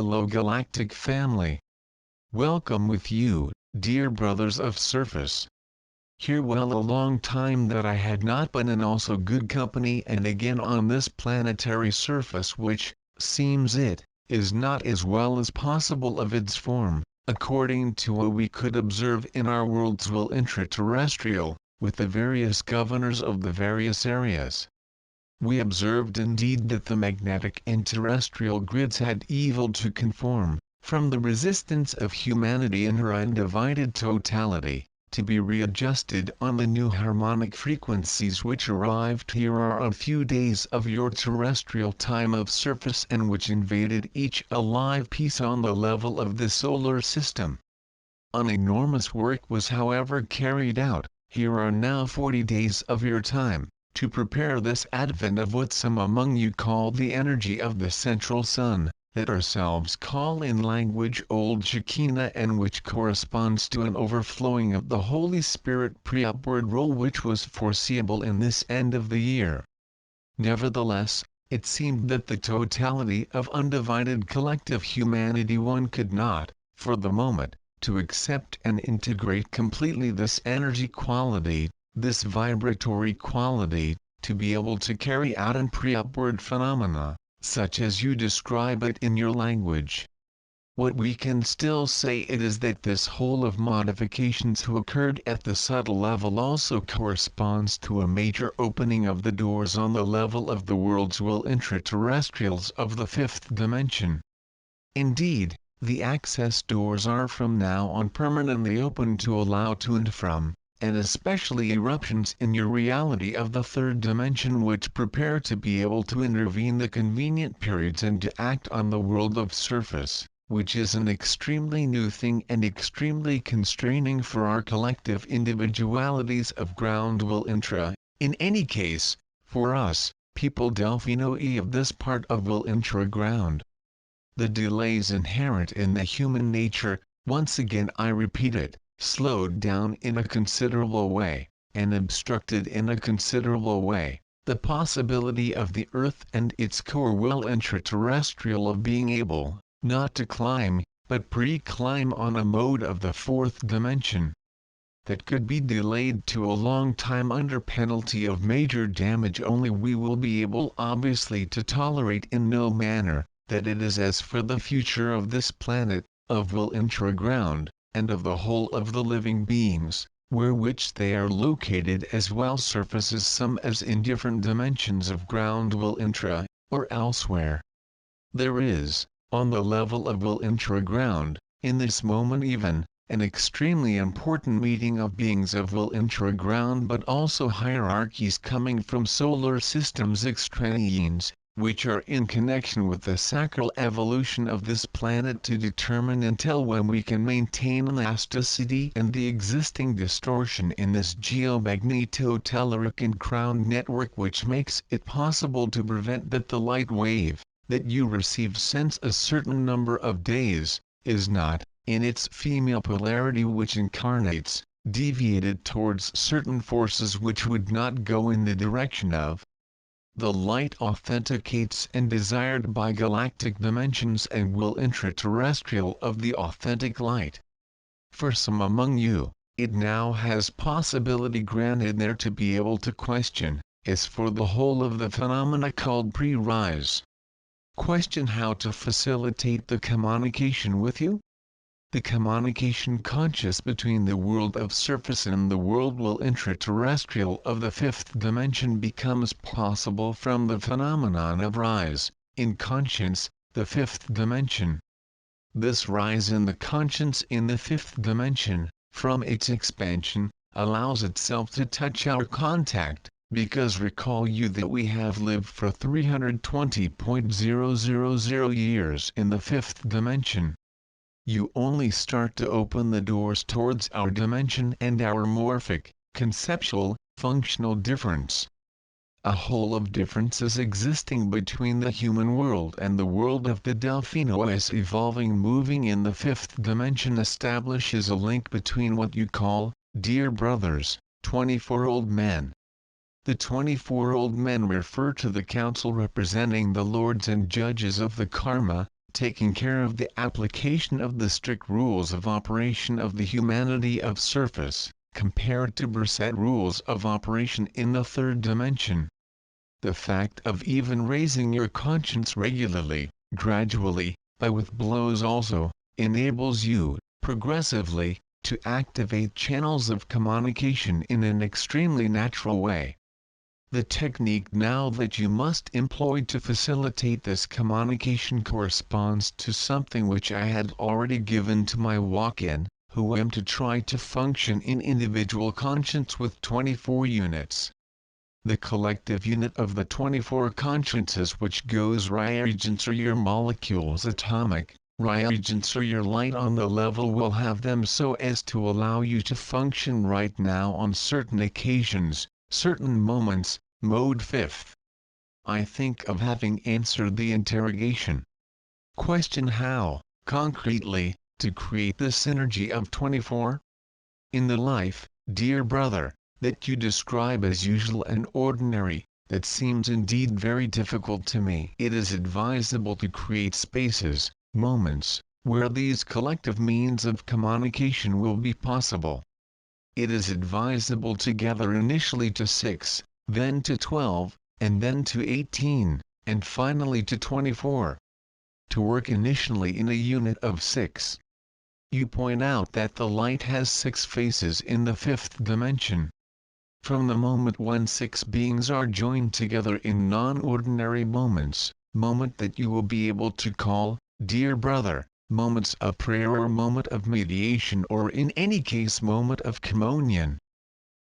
Hello Galactic family. Welcome with you, dear brothers of surface. Here well a long time that I had not been in also good company and again on this planetary surface which, seems it, is not as well as possible of its form, according to what we could observe in our world's will intraterrestrial, with the various governors of the various areas. We observed indeed that the magnetic and terrestrial grids had evil to conform, from the resistance of humanity in her undivided totality, to be readjusted on the new harmonic frequencies which arrived here are a few days of your terrestrial time of surface and which invaded each alive piece on the level of the solar system. An enormous work was however carried out. Here are now 40 days of your time, to prepare this advent of what some among you call the energy of the central sun, that ourselves call in language old Shekinah and which corresponds to an overflowing of the Holy Spirit pre-upward roll which was foreseeable in this end of the year. Nevertheless, it seemed that the totality of undivided collective humanity one could not, for the moment, to accept and integrate completely this energy quality, this vibratory quality, to be able to carry out an pre-upward phenomena, such as you describe it in your language. What we can still say it is that this whole of modifications who occurred at the subtle level also corresponds to a major opening of the doors on the level of the world's will intraterrestrials of the fifth dimension. Indeed, the access doors are from now on permanently open to allow to and from, and especially eruptions in your reality of the third dimension which prepare to be able to intervene the convenient periods and to act on the world of surface, which is an extremely new thing and extremely constraining for our collective individualities of ground will intra. In any case, for us, people Delphino of this part of will intra ground. The delays inherent in the human nature, once again I repeat it, slowed down in a considerable way, and obstructed in a considerable way, the possibility of the Earth and its core will intraterrestrial of being able, not to climb, but pre-climb on a mode of the fourth dimension. That could be delayed to a long time under penalty of major damage only we will be able obviously to tolerate in no manner, that it is as for the future of this planet, of will intra-ground, and of the whole of the living beings, where which they are located as well surfaces some as in different dimensions of ground will intra, or elsewhere. There is, on the level of will intra-ground, in this moment even, an extremely important meeting of beings of will intra-ground but also hierarchies coming from solar systems extraneans, which are in connection with the sacral evolution of this planet to determine until when we can maintain elasticity and the existing distortion in this geomagnetotelluric and crown network which makes it possible to prevent that the light wave, that you receive since a certain number of days, is not, in its female polarity which incarnates, deviated towards certain forces which would not go in the direction of the light authenticates and desired by galactic dimensions and will intraterrestrial of the authentic light. For some among you, it now has possibility granted there to be able to question, as for the whole of the phenomena called pre-rise. Question how to facilitate the communication with you? The communication conscious between the world of surface and the world will intraterrestrial of the fifth dimension becomes possible from the phenomenon of rise, in conscience, the fifth dimension. This rise in the conscience in the fifth dimension, from its expansion, allows itself to touch our contact, because recall you that we have lived for 320.000 years in the fifth dimension. You only start to open the doors towards our dimension and our morphic, conceptual, functional difference. A whole of differences existing between the human world and the world of the Delphino as evolving moving in the fifth dimension establishes a link between what you call, dear brothers, 24 old men. The 24 old men refer to the council representing the lords and judges of the karma, taking care of the application of the strict rules of operation of the humanity of surface, compared to preset rules of operation in the third dimension. The fact of even raising your conscience regularly, gradually, with blows also, enables you, progressively, to activate channels of communication in an extremely natural way. The technique now that you must employ to facilitate this communication corresponds to something which I had already given to my walk-in, who am to try to function in individual conscience with 24 units. The collective unit of the 24 consciences which goes reagents or your molecules atomic, reagents or your light on the level will have them so as to allow you to function right now on certain occasions, certain moments, mode 5th. I think of having answered the interrogation. Question: how, concretely, to create the synergy of 24? In the life, dear brother, that you describe as usual and ordinary, that seems indeed very difficult to me. It is advisable to create spaces, moments, where these collective means of communication will be possible. It is advisable to gather initially to 6, then to 12, and then to 18, and finally to 24. To work initially in a unit of 6. You point out that the light has 6 faces in the 5th dimension. From the moment when 6 beings are joined together in non-ordinary moments, moment that you will be able to call, dear brother, moments of prayer or moment of mediation or in any case moment of communion.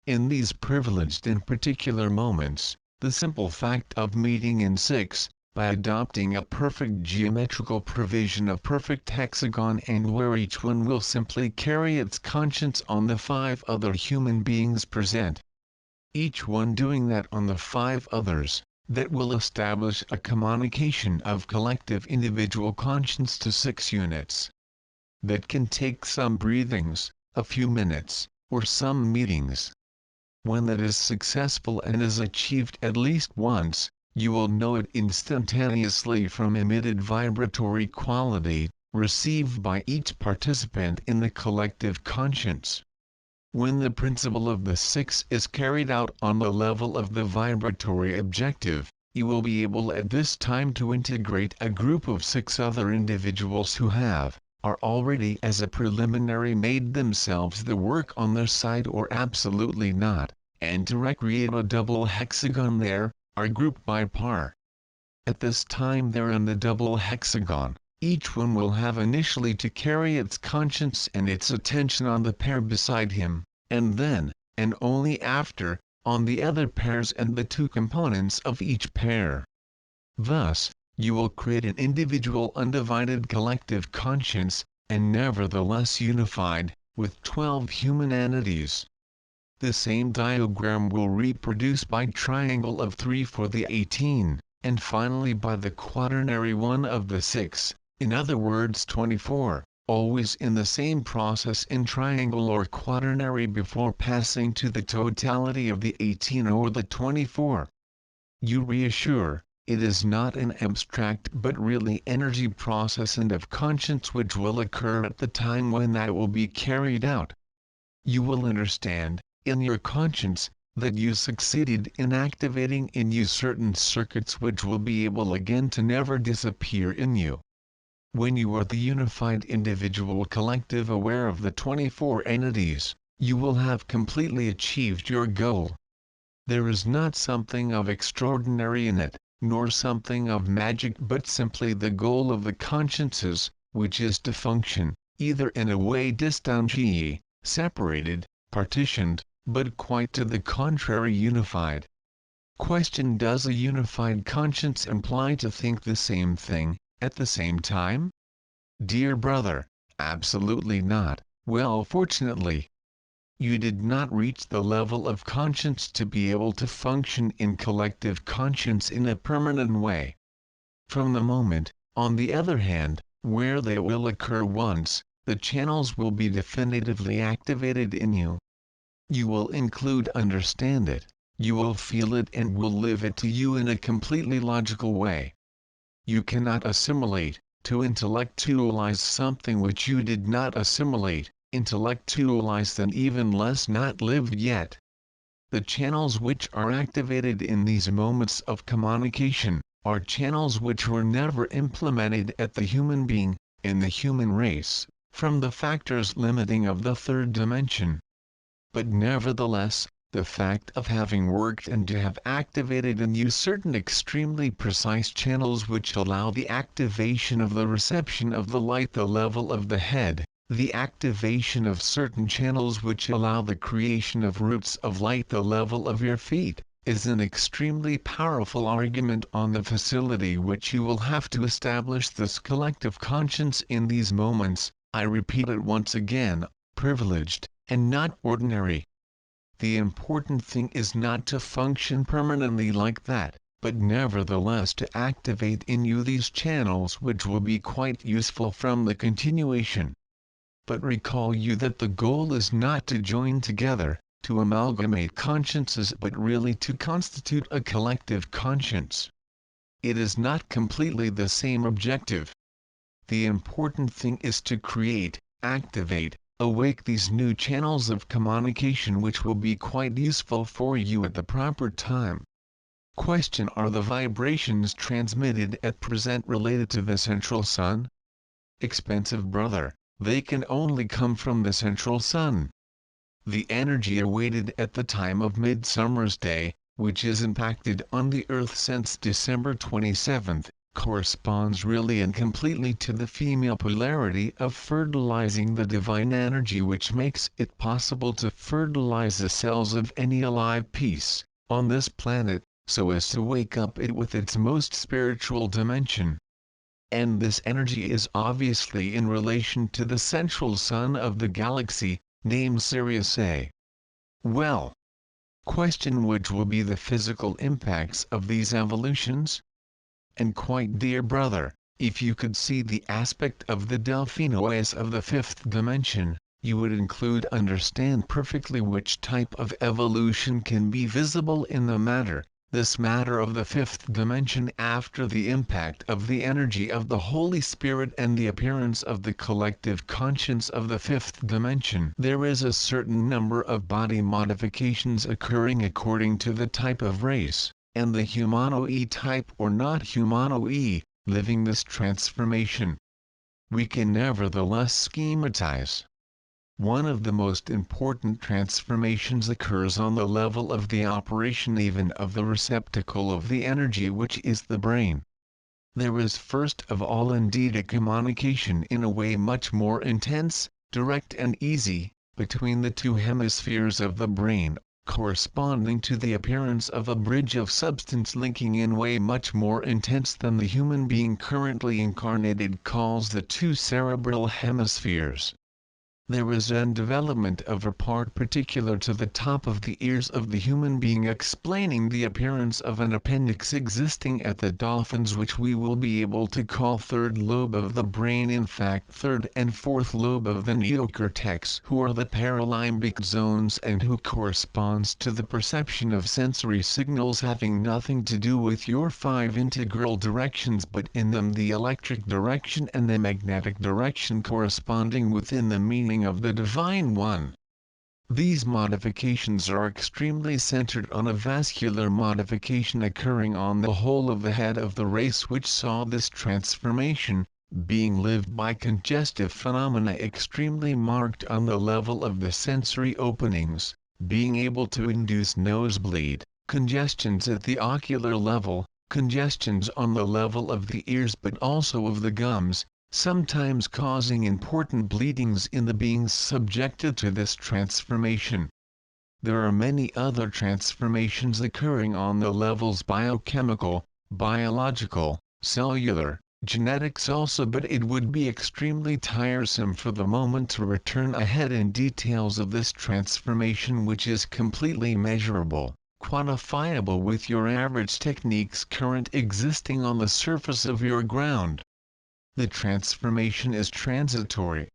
In these privileged and particular moments, the simple fact of meeting in 6, by adopting a perfect geometrical provision of perfect hexagon and where each one will simply carry its conscience on the 5 other human beings present. Each one doing that on the 5 others, that will establish a communication of collective individual conscience to 6 units. That can take some breathings, a few minutes, or some meetings. When that is successful and is achieved at least once, you will know it instantaneously from emitted vibratory quality, received by each participant in the collective conscience. When the principle of the 6 is carried out on the level of the vibratory objective, you will be able at this time to integrate a group of 6 other individuals who are already as a preliminary made themselves the work on their side or absolutely not, and to recreate a double hexagon there, are grouped by par. At this time there in the double hexagon, each one will have initially to carry its conscience and its attention on the pair beside him, and then, and only after, on the other pairs and the 2 components of each pair. Thus, you will create an individual undivided collective conscience, and nevertheless unified, with 12 human entities. The same diagram will reproduce by triangle of 3 for the 18, and finally by the quaternary 1 of the 6. In other words 24, always in the same process in triangle or quaternary before passing to the totality of the 18 or the 24. You reassure, it is not an abstract but really energy process and of conscience which will occur at the time when that will be carried out. You will understand, in your conscience, that you succeeded in activating in you certain circuits which will be able again to never disappear in you. When you are the unified individual collective aware of the 24 entities, you will have completely achieved your goal. There is not something of extraordinary in it, nor something of magic but simply the goal of the consciences, which is to function, either in a way distingué, separated, partitioned, but quite to the contrary unified. Question: does a unified conscience imply to think the same thing, at the same time? Dear brother, absolutely not. Well, fortunately, you did not reach the level of conscience to be able to function in collective conscience in a permanent way. From the moment, on the other hand, where they will occur once, the channels will be definitively activated in you. You will understand it, you will feel it and will live it to you in a completely logical way. You cannot assimilate, to intellectualize something which you did not assimilate, intellectualize and even less not lived yet. The channels which are activated in these moments of communication, are channels which were never implemented at the human being, in the human race, from the factors limiting of the third dimension. But nevertheless, the fact of having worked and to have activated in you certain extremely precise channels which allow the activation of the reception of the light the level of the head, the activation of certain channels which allow the creation of roots of light the level of your feet, is an extremely powerful argument on the facility which you will have to establish this collective conscience in these moments. I repeat it once again, privileged, and not ordinary. The important thing is not to function permanently like that, but nevertheless to activate in you these channels which will be quite useful from the continuation. But recall you that the goal is not to join together, to amalgamate consciences, but really to constitute a collective conscience. It is not completely the same objective. The important thing is to create, activate, awake these new channels of communication which will be quite useful for you at the proper time. Question: are the vibrations transmitted at present related to the central sun? Expensive brother, they can only come from the central sun. The energy awaited at the time of Midsummer's Day, which is impacted on the Earth since December 27th, corresponds really and completely to the female polarity of fertilizing the divine energy which makes it possible to fertilize the cells of any alive piece on this planet, so as to wake up it with its most spiritual dimension. And this energy is obviously in relation to the central sun of the galaxy, named Sirius A. Well, question: which will be the physical impacts of these evolutions? And quite dear brother, if you could see the aspect of the delphinoids of the fifth dimension, you would understand perfectly which type of evolution can be visible in the matter, this matter of the fifth dimension after the impact of the energy of the Holy Spirit and the appearance of the collective conscience of the fifth dimension. There is a certain number of body modifications occurring according to the type of race, and the humano-E type or not humano-E, living this transformation. We can nevertheless schematize. One of the most important transformations occurs on the level of the operation even of the receptacle of the energy which is the brain. There is first of all indeed a communication in a way much more intense, direct and easy, between the two hemispheres of the brain, corresponding to the appearance of a bridge of substance linking in way much more intense than the human being currently incarnated calls the two cerebral hemispheres. There is an development of a part particular to the top of the ears of the human being explaining the appearance of an appendix existing at the dolphins which we will be able to call third lobe of the brain, in fact third and fourth lobe of the neocortex, who are the paralimbic zones and who corresponds to the perception of sensory signals having nothing to do with your five integral directions but in them the electric direction and the magnetic direction corresponding within the meaning of the Divine One. These modifications are extremely centered on a vascular modification occurring on the whole of the head of the race which saw this transformation, being lived by congestive phenomena extremely marked on the level of the sensory openings, being able to induce nosebleed, congestions at the ocular level, congestions on the level of the ears but also of the gums, sometimes causing important bleedings in the beings subjected to this transformation. There are many other transformations occurring on the levels biochemical, biological, cellular, genetics also, but it would be extremely tiresome for the moment to return ahead in details of this transformation which is completely measurable, quantifiable with your average techniques current existing on the surface of your ground. The transformation is transitory.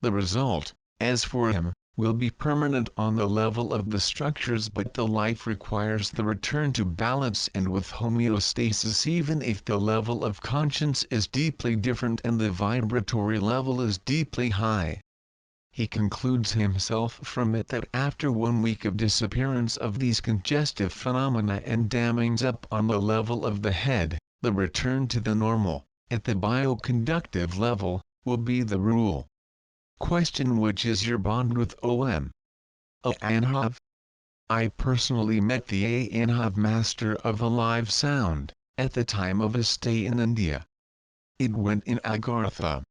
The result, as for him, will be permanent on the level of the structures, but the life requires the return to balance and with homeostasis, even if the level of conscience is deeply different and the vibratory level is deeply high. He concludes himself from it that after 1 week of disappearance of these congestive phenomena and dammings up on the level of the head, the return to the normal, at the bioconductive level, will be the rule. Question: which is your bond with OM? ANHAV? I personally met the ANHAV master of Alive Sound, at the time of a stay in India. It went in Agartha.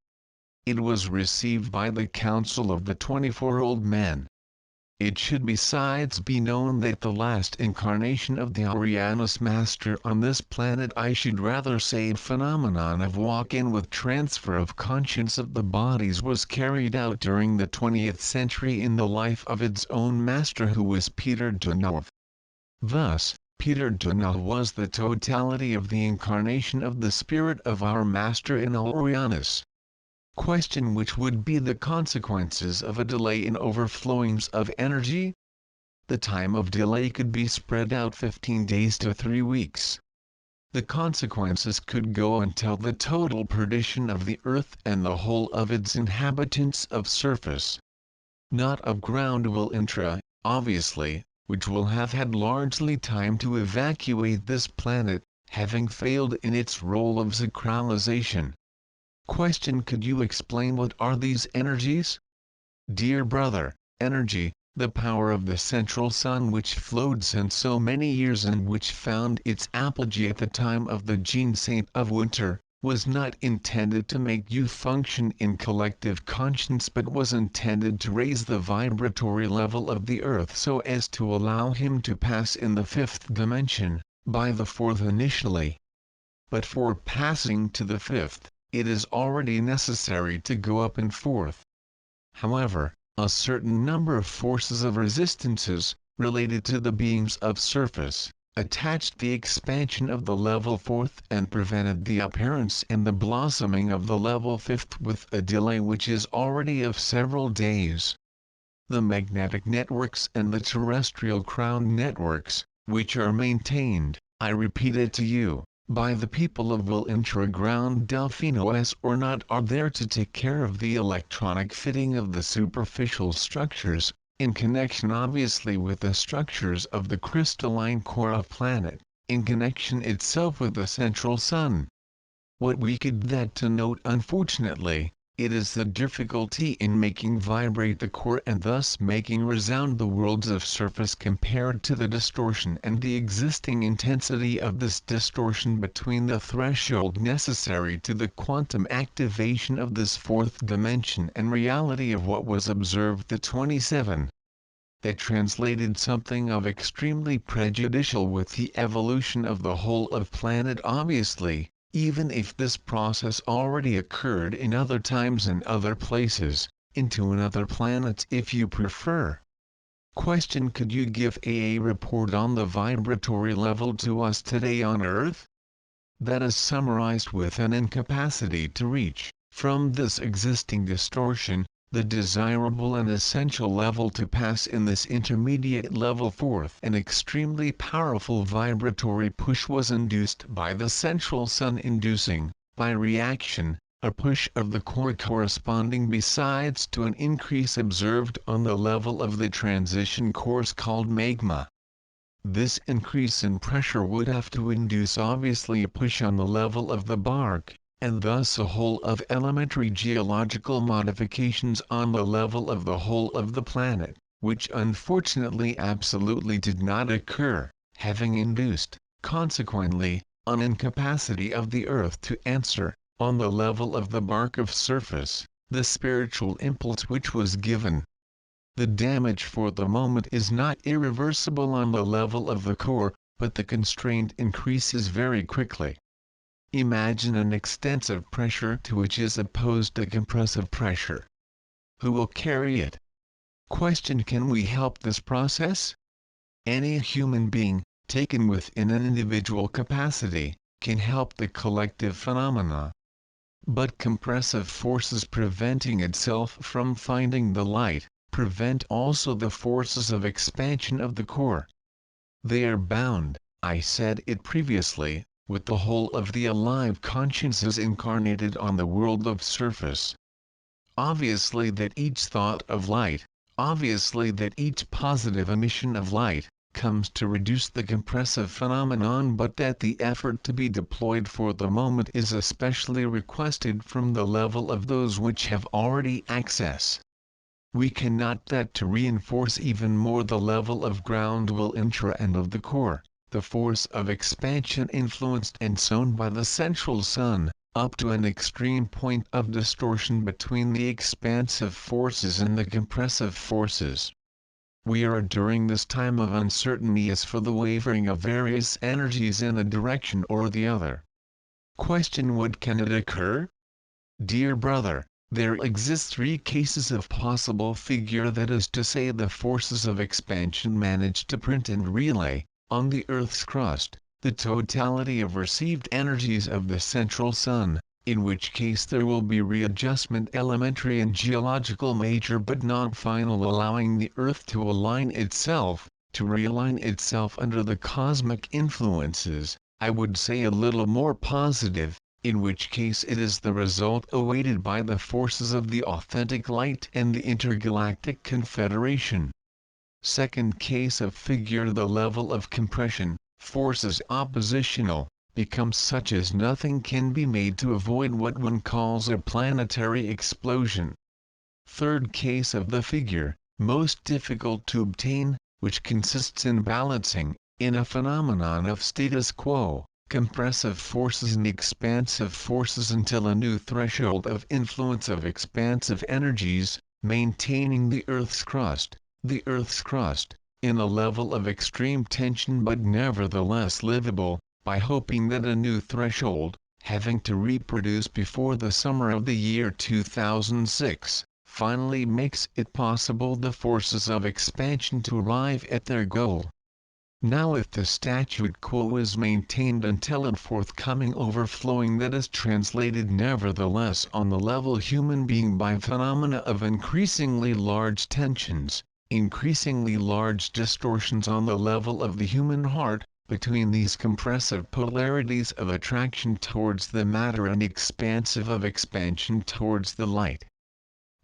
It was received by the Council of the 24 Old Men. It should besides be known that the last incarnation of the Arianus Master on this planet, I should rather say phenomenon of walk-in with transfer of conscience of the bodies, was carried out during the 20th century in the life of its own master, who was Peter Dunov. Thus, Peter Dunov was the totality of the incarnation of the spirit of our master in Arianus. Question: which would be the consequences of a delay in overflowings of energy? The time of delay could be spread out 15 days to 3 weeks. The consequences could go until the total perdition of the earth and the whole of its inhabitants of surface. Not of ground will intra, obviously, which will have had largely time to evacuate this planet, having failed in its role of sacralization. Question: could you explain what are these energies? Dear brother, energy, the power of the central sun which flowed since so many years and which found its apogee at the time of the Gene Saint of Winter, was not intended to make you function in collective conscience, but was intended to raise the vibratory level of the earth so as to allow him to pass in the 5th dimension, by the 4th initially. But for passing to the 5th, it is already necessary to go up in 4th. However, a certain number of forces of resistances, related to the beings of surface, attached the expansion of the level 4th and prevented the appearance and the blossoming of the level 5th with a delay which is already of several days. The magnetic networks and the terrestrial crown networks, which are maintained, I repeat it to you, by the people of will intra-ground Delphinos or not, are there to take care of the electronic fitting of the superficial structures, in connection obviously with the structures of the crystalline core of planet, in connection itself with the central sun. What we could that to note, unfortunately, it is the difficulty in making vibrate the core and thus making resound the worlds of surface compared to the distortion and the existing intensity of this distortion between the threshold necessary to the quantum activation of this 4th dimension and reality of what was observed at 27. That translated something of extremely prejudicial with the evolution of the whole of planet, obviously, even if this process already occurred in other times and other places, into another planet if you prefer. Question: could you give a report on the vibratory level to us today on Earth? That is summarized with an incapacity to reach, from this existing distortion, the desirable and essential level to pass in this intermediate level 4th. An extremely powerful vibratory push was induced by the central sun, inducing, by reaction, a push of the core corresponding besides to an increase observed on the level of the transition cores called magma. This increase in pressure would have to induce obviously a push on the level of the bark, and thus a whole of elementary geological modifications on the level of the whole of the planet, which unfortunately absolutely did not occur, having induced, consequently, an incapacity of the earth to answer, on the level of the bark of surface, the spiritual impulse which was given. The damage for the moment is not irreversible on the level of the core, but the constraint increases very quickly. Imagine an extensive pressure to which is opposed a compressive pressure. Who will carry it? Question: can we help this process? Any human being, taken within an individual capacity, can help the collective phenomena. But compressive forces preventing itself from finding the light, prevent also the forces of expansion of the core. They are bound, I said it previously, with the whole of the alive consciences incarnated on the world of surface. Obviously that each thought of light, obviously that each positive emission of light, comes to reduce the compressive phenomenon, but that the effort to be deployed for the moment is especially requested from the level of those which have already access. We cannot that to reinforce even more the level of ground will intra and of the core, the force of expansion influenced and sown by the central sun, up to an extreme point of distortion between the expansive forces and the compressive forces. We are during this time of uncertainty as for the wavering of various energies in a direction or the other. Question: what can it occur? Dear brother, there exist three cases of possible figure, that is to say the forces of expansion manage to print and relay, on the Earth's crust, the totality of received energies of the central sun, in which case there will be readjustment elementary and geological major but not final, allowing the Earth to align itself, to realign itself under the cosmic influences, I would say a little more positive, in which case it is the result awaited by the forces of the authentic light and the intergalactic confederation. Second case of figure: the level of compression, forces oppositional, becomes such as nothing can be made to avoid what one calls a planetary explosion. Third case of the figure, most difficult to obtain, which consists in balancing, in a phenomenon of status quo, compressive forces and expansive forces until a new threshold of influence of expansive energies, maintaining the Earth's crust, in a level of extreme tension but nevertheless livable, by hoping that a new threshold, having to reproduce before the summer of the year 2006, finally makes it possible the forces of expansion to arrive at their goal. Now if the statu quo is maintained until a forthcoming overflowing that is translated nevertheless on the level human being by phenomena of increasingly large tensions, increasingly large distortions on the level of the human heart, between these compressive polarities of attraction towards the matter and expansive of expansion towards the light.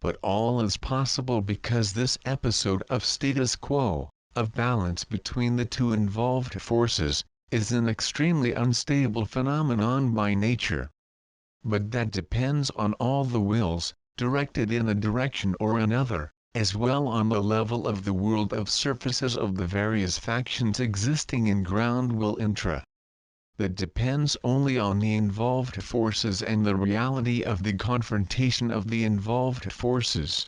But all is possible because this episode of status quo, of balance between the two involved forces, is an extremely unstable phenomenon by nature. But that depends on all the wills, directed in a direction or another, as well on the level of the world of surfaces of the various factions existing in ground will intra. That depends only on the involved forces and the reality of the confrontation of the involved forces.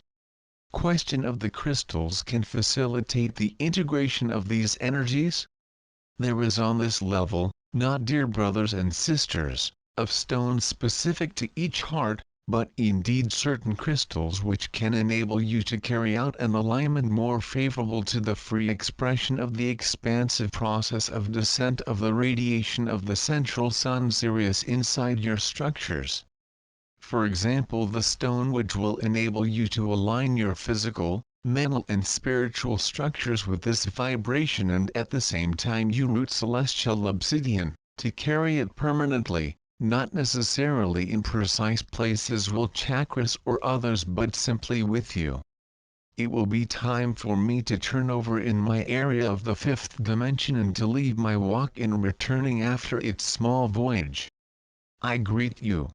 Question of the crystals can facilitate the integration of these energies? There is on this level, not, dear brothers and sisters, of stones specific to each heart, but indeed certain crystals which can enable you to carry out an alignment more favorable to the free expression of the expansive process of descent of the radiation of the central sun Sirius inside your structures. For example, the stone which will enable you to align your physical, mental and spiritual structures with this vibration and at the same time you root celestial obsidian, to carry it permanently, not necessarily in precise places will chakras or others but simply with you. It will be time for me to turn over in my area of the fifth dimension and to leave my walk in returning after its small voyage. I greet you,